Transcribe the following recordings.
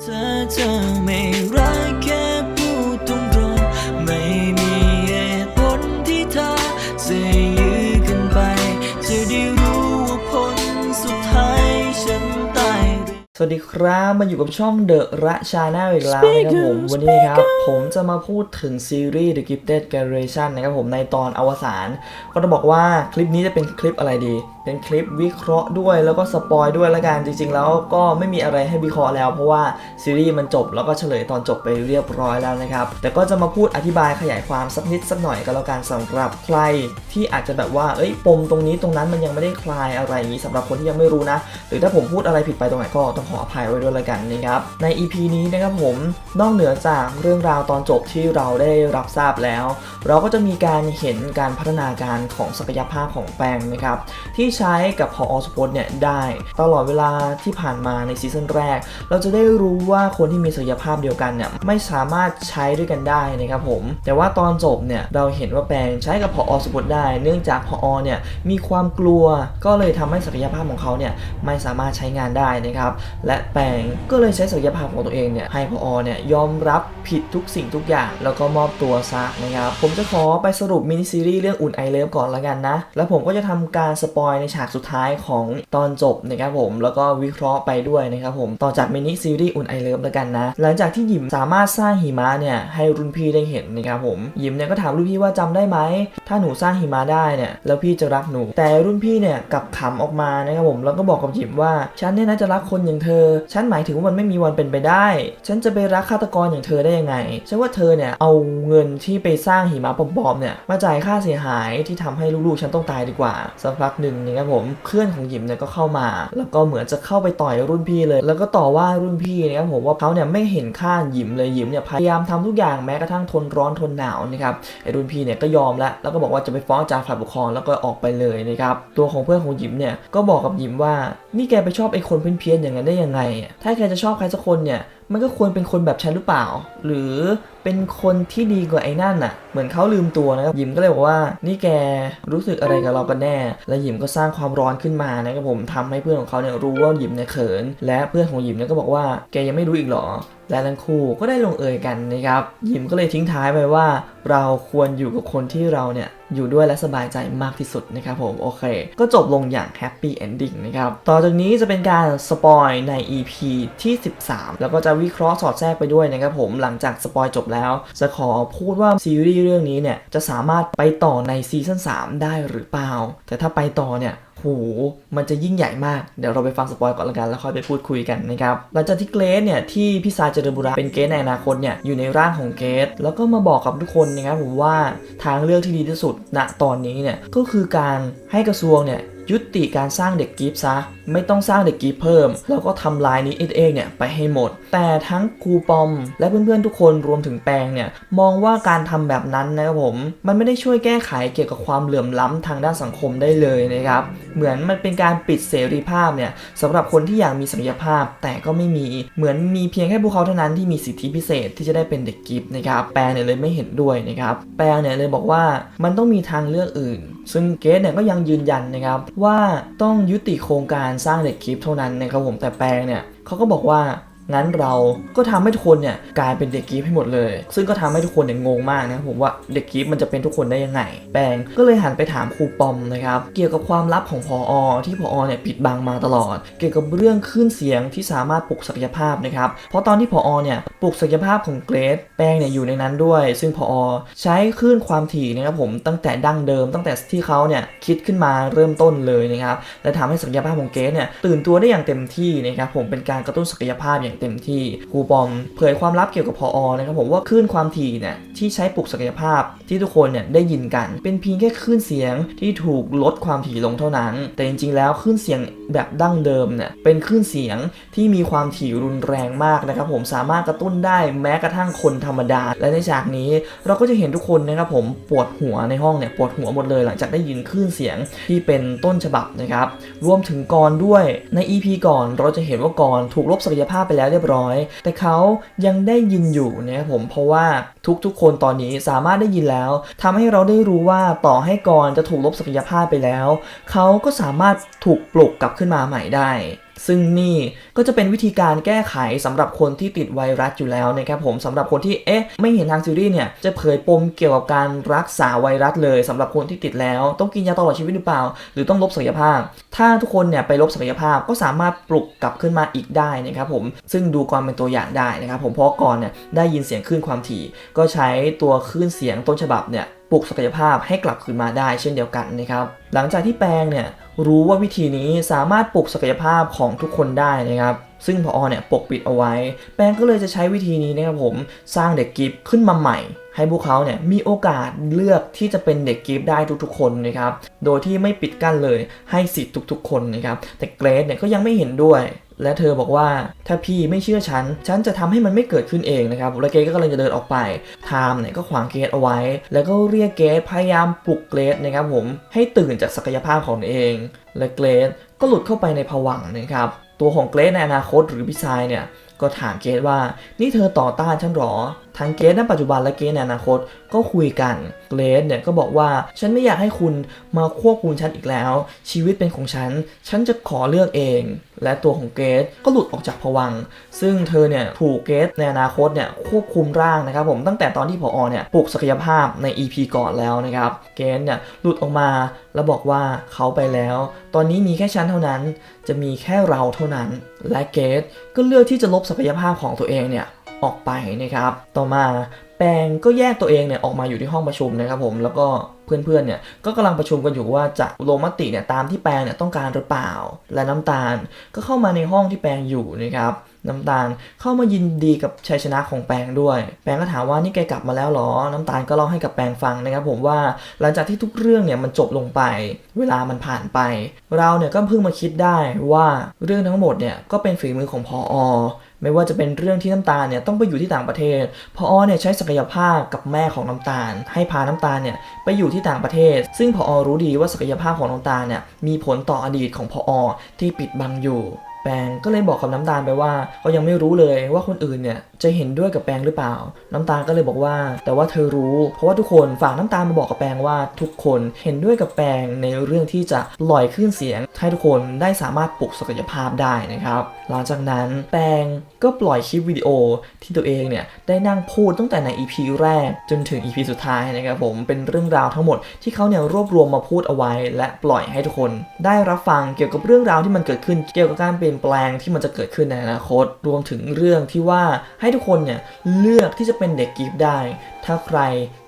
ธอไม่รักแค่พูดตรงๆไม่มีเหตุผลที่เธอจะยื้อกันไปจะได้รู้ว่าผลสุดท้ายฉันตายสวัสดีครับมาอยู่กับช่องเดอะระชาแนลอีกแล้วนะครับผมวันนี้ครับผมจะมาพูดถึงซีรีส์ The Gifted Generation นะครับผมในตอนอวสานก็จะบอกว่าคลิปนี้จะเป็นคลิปอะไรดีเป็นคลิปวิเคราะห์ด้วยแล้วก็สปอยด้วยละกันจริงๆแล้วก็ไม่มีอะไรให้วิเคราะห์แล้วเพราะว่าซีรีส์มันจบแล้วก็เฉลยตอนจบไปเรียบร้อยแล้วนะครับแต่ก็จะมาพูดอธิบายขยายความสักนิดสักหน่อยก็แล้วกันสำหรับใครที่อาจจะแบบว่าปมตรงนี้ตรงนั้นมันยังไม่ได้คลายอะไรอย่างนี้สำหรับคนที่ยังไม่รู้นะหรือถ้าผมพูดอะไรผิดไปตรงไหนก็ต้องขออภัยไว้ด้วยละกันนะครับใน EP นี้นะครับผมนอกเหนือจากเรื่องราวตอนจบที่เราได้รับทราบแล้วเราก็จะมีการเห็นการพัฒนาการของศักยภาพของแปงนะครับที่ใช้กับผอ.สุพจน์เนี่ยได้ตลอดเวลาที่ผ่านมาในซีซั่นแรกเราจะได้รู้ว่าคนที่มีศักยภาพเดียวกันเนี่ยไม่สามารถใช้ด้วยกันได้นะครับผมแต่ว่าตอนจบเนี่ยเราเห็นว่าแปงใช้กับผอ.สุพจน์ได้เนื่องจากผอ.เนี่ยมีความกลัวก็เลยทำให้ศักยภาพของเขาเนี่ยไม่สามารถใช้งานได้นะครับและแปงก็เลยใช้ศักยภาพของตัวเองเนี่ยให้ผอ.เนี่ยยอมรับผิดทุกสิ่งทุกอย่างแล้วก็มอบตัวซะนะครับผมจะขอไปสรุปมินิซีรีส์เรื่องอุ่นไอเลิฟก่อนละกันนะแล้วผมก็จะทำการสปอยในฉากสุดท้ายของตอนจบนะครับผมแล้วก็วิเคราะห์ไปด้วยนะครับผมต่อจากมินิซีรีส์อุ่นไอเลิฟละกันนะหลังจากที่หยิมสามารถสร้างหิมะเนี่ยให้รุ่นพี่ได้เห็นนะครับผมหยิมเนี่ยก็ถามรุ่นพี่ว่าจำได้ไหมถ้าหนูสร้างหิมะได้เนี่ยแล้วพี่จะรักหนูแต่รุ่นพี่เนี่ยกลับขำออกมานะครับผมแล้วก็บอกกับหยิมว่าฉันเนี่ยนะจะรักคนอย่างเธอฉันหมายถึงว่ามันไม่มีวันเป็นไปได้ฉันจะไปรักฆาตกรอย่างเธอได้ยังไงฉันว่าเธอเนี่ยเอาเงินที่ไปสร้างหิมะปลอมๆเนี่ยมาจ่ายค่าเสียหายที่ทำให้ลูกๆฉันต้องตายดีกว่าสักพักหนึ่งนะครับผมเพื่อนของหยิมเนี่ยก็เข้ามาแล้วก็เหมือนจะเข้าไปต่อยรุ่นพี่เลยแล้วก็ต่อว่ารุ่นพี่นะครับผมว่าเขาเนี่ยไม่เห็นค่าหยิมเลยหยิมเนี่ยพยายามทำทุกอย่างแม้กระทั่งทนร้อนทนหนาวนะครับไอ้รุ่นพี่เนี่ยก็ยอมแล้วก็บอกว่าจะไปฟ้องอาจารย์ฝ่ายปกครองแล้วก็ออกไปเลยนะครับตัวของเพื่อนของหยิมเนี่ยก็บอกกับหยิมว่านี่แกไปชอบไอ้คนเพี้ยนๆอย่างนั้นได้ยังไงถ้าแกจะชอบใครสักคนเนี่ยมันก็ควรเป็นคนแบบฉันหรือเปล่าหรือเป็นคนที่ดีกว่าไอ้นั่นน่ะเหมือนเขาลืมตัวนะครับหยิมก็เลยบอกว่านี่แกรู้สึกอะไรกับเรากันแน่และหยิมก็สร้างความร้อนขึ้นมานะครับผมทำให้เพื่อนของเขาเนี่ยรู้ว่าหยิมเนี่ยเขินและเพื่อนของหยิมเนี่ยก็บอกว่าแกยังไม่รู้อีกหรอและทั้งคู่ก็ได้ลงเอยกันนะครับหยิมก็เลยทิ้งท้ายไปว่าเราควรอยู่กับคนที่เราเนี่ยอยู่ด้วยและสบายใจมากที่สุดนะครับผมโอเคก็จบลงอย่างแฮปปี้เอนดิ้งนะครับต่อจากนี้จะเป็นการสปอยใน EP ที่13แล้วก็จะวิเคราะห์สอดแทรกไปด้วยนะครับผมหลังจากสปอยจบแล้วจะขอพูดว่าซีรีส์เรื่องนี้เนี่ยจะสามารถไปต่อในซีซั่น3ได้หรือเปล่าแต่ถ้าไปต่อเนี่ยโหมันจะยิ่งใหญ่มากเดี๋ยวเราไปฟังสปอยก่อนละกันแล้วค่อยไปพูดคุยกันนะครับหลังจากที่เกรซเนี่ยที่พี่ซายเจริญบุระเป็นเกรซในอนาคตเนี่ยอยู่ในร่างของเกรซแล้วก็มาบอกกับทุกคนนะครับผมว่าทางเลือกที่ดีที่สุดณตอนนี้เนี่ยก็คือการให้กระทรวงเนี่ยยุติการสร้างเด็กกิฟต์ซะไม่ต้องสร้างเด็กกิฟต์เพิ่มแล้วก็ทำลายนี้เองเนี่ยไปให้หมดแต่ทั้งครูปอมและเพื่อนๆทุกคนรวมถึงแปงเนี่ยมองว่าการทำแบบนั้นนะครับผมมันไม่ได้ช่วยแก้ไขเกี่ยวกับความเหลื่อมล้ำทางด้านสังคมได้เลยนะครับเหมือนมันเป็นการปิดเสรีภาพเนี่ยสำหรับคนที่อยากมีศักยภาพแต่ก็ไม่มีเหมือนมีเพียงแค่พวกเขาเท่านั้นที่มีสิทธิพิเศษที่จะได้เป็นเด็กกิฟต์นะครับแปงเนี่ยเลยไม่เห็นด้วยนะครับแปงเนี่ยเลยบอกว่ามันต้องมีทางเลือกอื่นซึ่งเกรซเนี่ยก็ยังยืนยันนะครับว่าต้องยุติโครงการสร้างเด็กกิฟต์เท่านั้นนะครับผมแต่แปงเนี่ยเขาก็บอกว่างั้นเราก็ทำให้ทุกคนเนี่ยกลายเป็นเด็กกิฟต์ให้หมดเลยซึ่งก็ทำให้ทุกคนเนี่ยงงมากนะผมว่าเด็กกิฟต์มันจะเป็นทุกคนได้ยังไงแปงก็เลยหันไปถามครูปอมนะครับเกี่ยวกับความลับของผอ.ที่ผอ.เนี่ยปิดบังมาตลอดเกี่ยวกับเรื่องคลื่นเสียงที่สามารถปลุกศักยภาพนะครับเพราะตอนที่ผอ.เนี่ยปลุกศักยภาพของเกรซแปงเนี่ยอยู่ในนั้นด้วยซึ่งผอ.ใช้คลื่นความถี่นะครับผมตั้งแต่ดั้งเดิมตั้งแต่ที่เขาเนี่ยคิดขึ้นมาเริ่มต้นเลยนะครับและทำให้ศักยภาพของเกรซเนี่ยตื่นตัวได้อย่างเต็มที่นะครับผมเป็นการกระตุ้นศักยภาพอย่างเต็มที่ครูปอมเผยความลับเกี่ยวกับผอ.นะครับผมว่าคลื่นความถี่เนี่ยที่ใช้ปลุกศักยภาพที่ทุกคนเนี่ยได้ยินกันเป็นเพียงแค่คลื่นเสียงที่ถูกลดความถี่ลงเท่านั้นแต่จริงๆแล้วคลื่นเสียงแบบดั้งเดิมเนี่ยเป็นคลื่นเสียงที่มีความถี่รุนแรงมากนะครับผมสามารถกระตุ้นได้แม้กระทั่งคนธรรมดาและในฉากนี้เราก็จะเห็นทุกคนนะครับผมปวดหัวในห้องเนี่ยปวดหัวหมดเลยหลังจากได้ยินคลื่นเสียงที่เป็นต้นฉบับนะครับรวมถึงกรด้วยใน EP ก่อนเราจะเห็นว่ากรถูกลบศักยภาพไปแล้วเรียบร้อยแต่เขายังได้ยินอยู่นะครับผมเพราะว่าทุกคนตอนนี้สามารถได้ยินแล้วทำให้เราได้รู้ว่าต่อให้กรจะถูกลบศักยภาพไปแล้วเขาก็สามารถถูกปลุกกลับขึ้นมาใหม่ได้ ซึ่งนี่ก็จะเป็นวิธีการแก้ไขสำหรับคนที่ติดไวรัสอยู่แล้วนะครับผมสำหรับคนที่ไม่เห็นทางซีรีส์เนี่ยจะเผยปมเกี่ยวกับการรักษาไวรัสเลยสำหรับคนที่ติดแล้วต้องกินยาตลอดชีวิตหรือเปล่าหรือต้องลบศักยภาพถ้าทุกคนเนี่ยไปลบศักยภาพก็สามารถปลุกกลับขึ้นมาอีกได้นะครับผมซึ่งดูก่อนเป็นตัวอย่างได้นะครับผมเพราะก่อนเนี่ยได้ยินเสียงคลื่นความถี่ก็ใช้ตัวคลื่นเสียงต้นฉบับเนี่ยปลุกศักยภาพให้กลับคืนมาได้เช่นเดียวกันนะครับหลังจากที่แปงเนี่ยรู้ว่าวิธีนี้สามารถปลุกศักยภาพของทุกคนได้นะครับซึ่งผอเนี่ยปกปิดเอาไว้แปงก็เลยจะใช้วิธีนี้นะครับผมสร้างเด็กกิฟต์ขึ้นมาใหม่ให้พวกเขาเนี่ยมีโอกาสเลือกที่จะเป็นเด็กกิฟต์ได้ทุกๆคนนะครับโดยที่ไม่ปิดกั้นเลยให้สิทธิ์ทุกๆคนนะครับแต่เกรซเนี่ยก็ยังไม่เห็นด้วยและเธอบอกว่าถ้าพี่ไม่เชื่อฉันจะทำให้มันไม่เกิดขึ้นเองนะครับและเกรซก็กำลังจะเดินออกไปไทม์เนี่ยก็ขวางเกรซเอาไว้แล้วก็เรียกเกรซพยายามปลุกเกรซนะครับผมให้ตื่นจากศักยภาพของตัวเองและเกรซก็หลุดเข้าไปในภวังค์นะครับตัวของเกรซในอนาคตหรือพี่ชายเนี่ยก็ถามเกรซว่านี่เธอต่อต้านฉันหรอทั้งเกรซในปัจจุบันและเกรซในอนาคตก็คุยกันเกรซเนี่ยก็บอกว่าฉันไม่อยากให้คุณมาควบคุมฉันอีกแล้วชีวิตเป็นของฉันจะขอเลือกเองและตัวของเกรซก็หลุดออกจากภวังค์ซึ่งเธอเนี่ยถูกเกรซในอนาคตเนี่ยควบคุมร่างนะครับผมตั้งแต่ตอนที่ผอเนี่ยปลุกศักยภาพใน EP ก่อนแล้วนะครับเกรซเนี่ยหลุดออกมาแล้วบอกว่าเขาไปแล้วตอนนี้มีแค่ฉันเท่านั้นจะมีแค่เราเท่านั้นและเกรซก็เลือกที่จะลบศักยภาพของตัวเองเนี่ยออกไปนะครับต่อมาแปงก็แยกตัวเองเนี่ยออกมาอยู่ที่ห้องประชุมนะครับผมแล้วก็เพื่อนๆเนี่ยก็กำลังประชุมกันอยู่ว่าจะลงมติเนี่ยตามที่แปงเนี่ยต้องการหรือเปล่าและน้ำตาลก็เข้ามาในห้องที่แปงอยู่นะครับน้ำตาลเข้ามายินดีกับชัยชนะของแปงด้วยแปงก็ถามว่านี่แกกลับมาแล้วหรอน้ำตาลก็เล่าให้กับแปงฟังนะครับผมว่าหลังจากที่ทุกเรื่องเนี่ยมันจบลงไปเวลามันผ่านไปเราเนี่ยก็เพิ่งมาคิดได้ว่าเรื่องทั้งหมดเนี่ยก็เป็นฝีมือของผอ.ไม่ว่าจะเป็นเรื่องที่น้ำตาลเนี่ยต้องไปอยู่ที่ต่างประเทศผอ.เนี่ยใช้ศักยภาพกับแม่ของน้ำตาลให้พาน้ำตาลเนี่ยไปอยู่ที่ต่างประเทศซึ่งผอ.รู้ดีว่าศักยภาพของน้ำตาลเนี่ยมีผลต่ออดีตของผอ.ที่ปิดบังอยู่แปงก็เลยบอกกับน้ำตาลไปว่าเขายังไม่รู้เลยว่าคนอื่นเนี่ยจะเห็นด้วยกับแปงหรือเปล่าน้ำตาลก็เลยบอกว่าแต่ว่าเธอรู้เพราะว่าทุกคนฝากน้ำตาลมาบอกกับแปงว่าทุกคนเห็นด้วยกับแปงในเรื่องที่จะปล่อยคลื่นเสียงให้ทุกคนได้สามารถปลุกศักยภาพได้นะครับหลังจากนั้นแปงก็ปล่อยคลิปวิดีโอที่ตัวเองเนี่ยได้นั่งพูดตั้งแต่ใน EP แรกจนถึง EP สุดท้ายนะครับผมเป็นเรื่องราวทั้งหมดที่เขาเนี่ยรวบรวมมาพูดเอาไว้และปล่อยให้ทุกคนได้รับฟังเกี่ยวกับเรื่องราวที่มันเกิดขึ้นเกี่ยวกับการเปลี่ยนแปลงที่มันจะเกิดขึ้นในอนาคตรวมถึงเรื่องที่ว่าให้ทุกคนเนี่ยเลือกที่จะเป็นเด็กกิฟต์ได้ถ้าใคร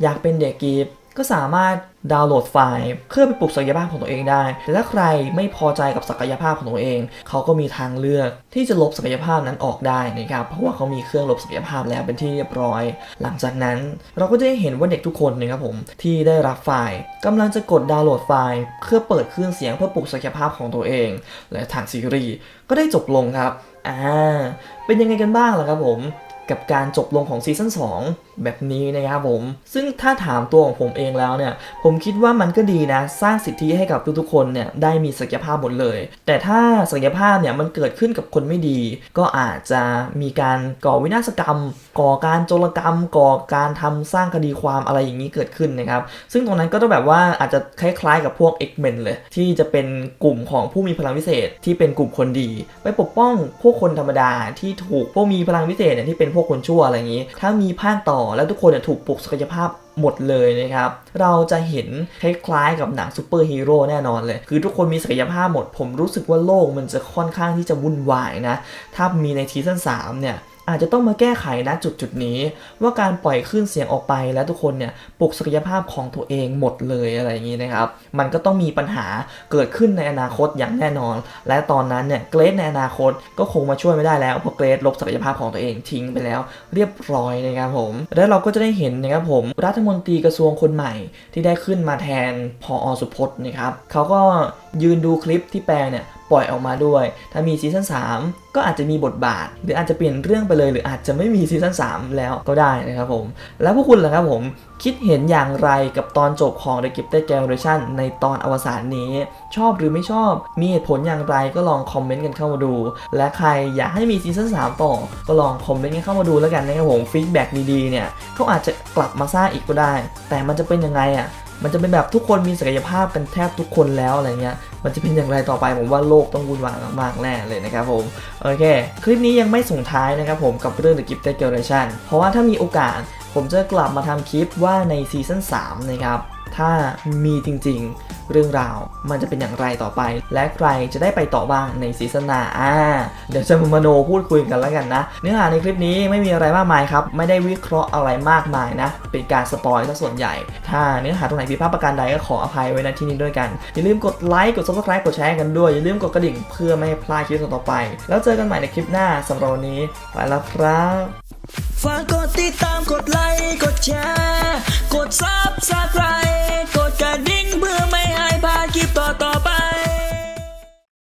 อยากเป็นเด็กกิฟต์ก็สามารถดาวน์โหลดไฟล์เพื่อไปปลุกศักยภาพของตัวเองได้แต่ถ้าใครไม่พอใจกับศักยภาพของตัวเองเขาก็มีทางเลือกที่จะลบศักยภาพนั้นออกได้นะครับเพราะว่าเขามีเครื่องลบศักยภาพแล้วเป็นที่เรียบร้อยหลังจากนั้นเราก็จะได้เห็นว่าเด็กทุกคนนะครับผมที่ได้รับไฟล์กำลังจะกดดาวน์โหลดไฟล์เพื่อเปิดเครื่องเสียงเพื่อปลุกศักยภาพของตัวเองและทางซีรีส์ก็ได้จบลงครับเป็นยังไงกันบ้างล่ะครับผมกับการจบลงของซีซั่น2แบบนี้นะครับผมซึ่งถ้าถามตัวของผมเองแล้วเนี่ยผมคิดว่ามันก็ดีนะสร้างสิทธิให้กับทุกๆคนเนี่ยได้มีศักยภาพหมดเลยแต่ถ้าศักยภาพเนี่ยมันเกิดขึ้นกับคนไม่ดีก็อาจจะมีการก่อวินาศกรรมก่อการโจรกรรมก่อการทำสร้างคดีความอะไรอย่างนี้เกิดขึ้นนะครับซึ่งตรงนั้นก็ต้องแบบว่าอาจจะคล้ายๆกับพวก X-Men เลยที่จะเป็นกลุ่มของผู้มีพลังพิเศษที่เป็นกลุ่มคนดีไปปกป้องพวกคนธรรมดาที่ถูกพวกมีพลังพิเศษเนี่ยที่เป็นพวกคนชั่วอะไรอย่างนี้ถ้ามีภาคต่อแล้วทุกคนเนี่ยถูกปลุกศักยภาพหมดเลยนะครับเราจะเห็นคล้ายๆกับหนังซูเปอร์ฮีโร่แน่นอนเลยคือทุกคนมีศักยภาพหมดผมรู้สึกว่าโลกมันจะค่อนข้างที่จะวุ่นวายนะถ้ามีในซีซั่น3เนี่ยอาจจะต้องมาแก้ไขณจุดนี้ว่าการปล่อยคลื่นเสียงออกไปแล้วทุกคนเนี่ยปลุกศักยภาพของตัวเองหมดเลยอะไรอย่างนี้นะครับมันก็ต้องมีปัญหาเกิดขึ้นในอนาคตอย่างแน่นอนและตอนนั้นเนี่ยเกรซในอนาคตก็คงมาช่วยไม่ได้แล้วเพราะเกรซลบศักยภาพของตัวเองทิ้งไปแล้วเรียบร้อยนะครับผมและเราก็จะได้เห็นนะครับผมรัฐมนตรีกระทรวงคนใหม่ที่ได้ขึ้นมาแทนผอ.สุพจน์นะครับเขาก็ยืนดูคลิปที่แปลเนี่ยปล่อยออกมาด้วยถ้ามีซีซั่น3ก็อาจจะมีบทบาทหรืออาจจะเปลี่ยนเรื่องไปเลยหรืออาจจะไม่มีซีซั่น3แล้วก็ได้นะครับผมแล้วพวกคุณล่ะครับผมคิดเห็นอย่างไรกับตอนจบของ The Gifted Generation ในตอนอวสานนี้ชอบหรือไม่ชอบมีเหตุผลอย่างไรก็ลองคอมเมนต์กันเข้ามาดูและใครอยากให้มีซีซั่น3ต่อก็ลองคอมเมนต์กันเข้ามาดูแล้วกันนะครับผมฟีดแบ็กดีๆเนี่ยเขาอาจจะกลับมาสร้างอีกก็ได้แต่มันจะเป็นยังไง มันจะเป็นแบบทุกคนมีศักยภาพกันแทบทุกคนแล้วอะไรเงี้ยมันจะเป็นอย่างไรต่อไปผมว่าโลกต้องวุ่นวายมากๆแน่เลยนะครับผมโอเคคลิปนี้ยังไม่ส่งท้ายนะครับผมกับเรื่อง The Gifted Generation เพราะว่าถ้ามีโอกาสผมจะกลับมาทำคลิปว่าในซีซั่น3นะครับถ้ามีจริงๆเรื่องราวมันจะเป็นอย่างไรต่อไปและใครจะได้ไปต่อบ้างในซีซั่นหน้าเดี๋ยวจะมาโนพูดคุยกันแล้วกันนะเนื้อหาในคลิปนี้ไม่มีอะไรมากมายครับไม่ได้วิเคราะห์อะไรมากมายนะเป็นการสปอยซะส่วนใหญ่ถ้าเนื้อหาตรงไหนผิดพลาดประการใดก็ขออภัยไว้ณที่นี้ด้วยกันอย่าลืมกดไลค์กด Subscribe กดแชร์กันด้วยอย่าลืมกดกระดิ่งเพื่อไม่ให้พลาดคลิปต่อไปแล้วเจอกันใหม่ในคลิปหน้าสำหรับวันนี้ไปแล้วครับฝากกดติดตามกดไลค์กดแชร์กด Subscribe